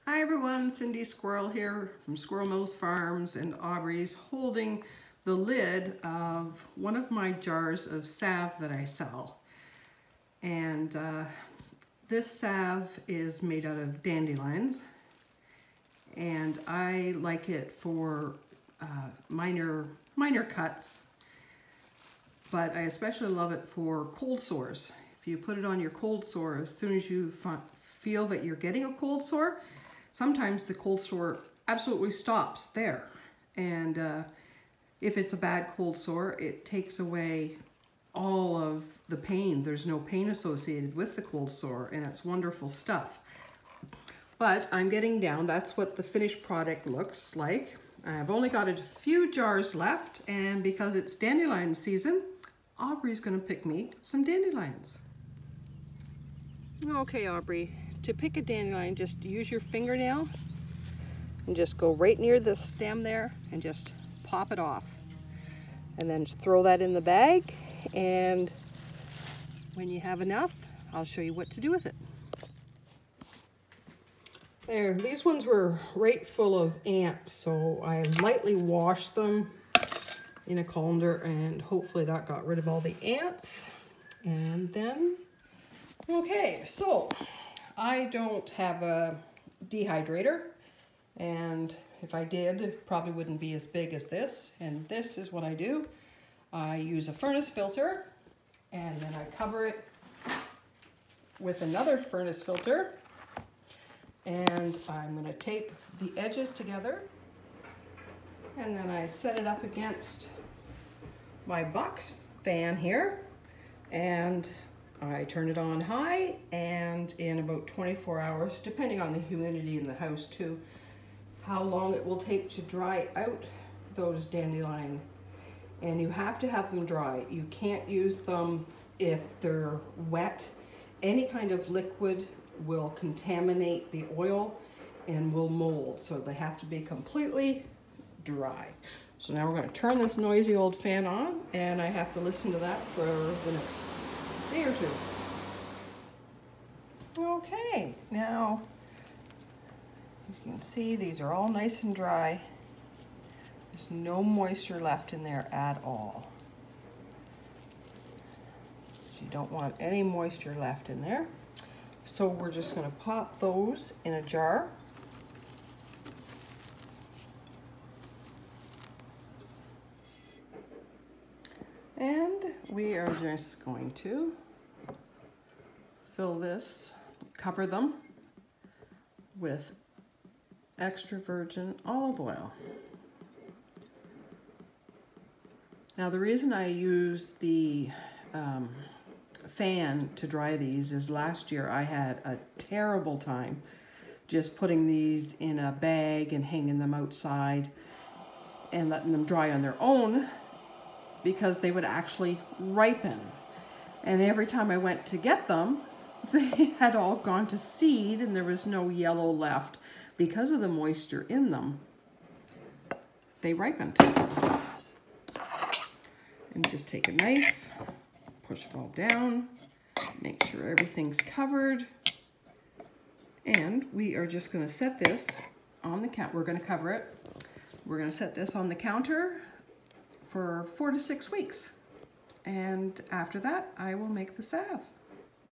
Hi everyone, Cindy Squirrel here from Squirrel Mills Farms, and Aubrey's holding the lid of one of my jars of salve that I sell. And this salve is made out of dandelions, and I like it for minor cuts, but I especially love it for cold sores. If you put it on your cold sore, as soon as you feel that you're getting a cold sore, sometimes the cold sore absolutely stops there. And if it's a bad cold sore, it takes away all of the pain. There's no pain associated with the cold sore, and it's wonderful stuff. But I'm getting down. That's what the finished product looks like. I've only got a few jars left, and because it's dandelion season, Aubrey's gonna pick me some dandelions. Okay, Aubrey. To pick a dandelion, just use your fingernail and just go right near the stem there and just pop it off. And then just throw that in the bag, and when you have enough, I'll show you what to do with it. There, these ones were right full of ants, so I lightly washed them in a colander, and hopefully that got rid of all the ants. And then, okay, so I don't have a dehydrator, and if I did, it probably wouldn't be as big as this. And this is what I do. I use a furnace filter, and then I cover it with another furnace filter, and I'm going to tape the edges together, and then I set it up against my box fan here, and I turn it on high, and in about 24 hours, depending on the humidity in the house too, how long it will take to dry out those dandelion. And you have to have them dry. You can't use them if they're wet. Any kind of liquid will contaminate the oil and will mold, so they have to be completely dry. So now we're going to turn this noisy old fan on, and I have to listen to that for the next day or two. Okay, now you can see these are all nice and dry. There's no moisture left in there at all. So you don't want any moisture left in there. So we're just going to pop those in a jar. And we are just going to fill this, cover them with extra virgin olive oil. Now the reason I use the fan to dry these is last year I had a terrible time just putting these in a bag and hanging them outside and letting them dry on their own, because they would actually ripen. And every time I went to get them, they had all gone to seed and there was no yellow left because of the moisture in them. They ripened. And just take a knife, push it all down, make sure everything's covered. And we are just going to set this on the counter. We're going to cover it. We're going to set this on the counter for 4 to 6 weeks. And after that, I will make the salve.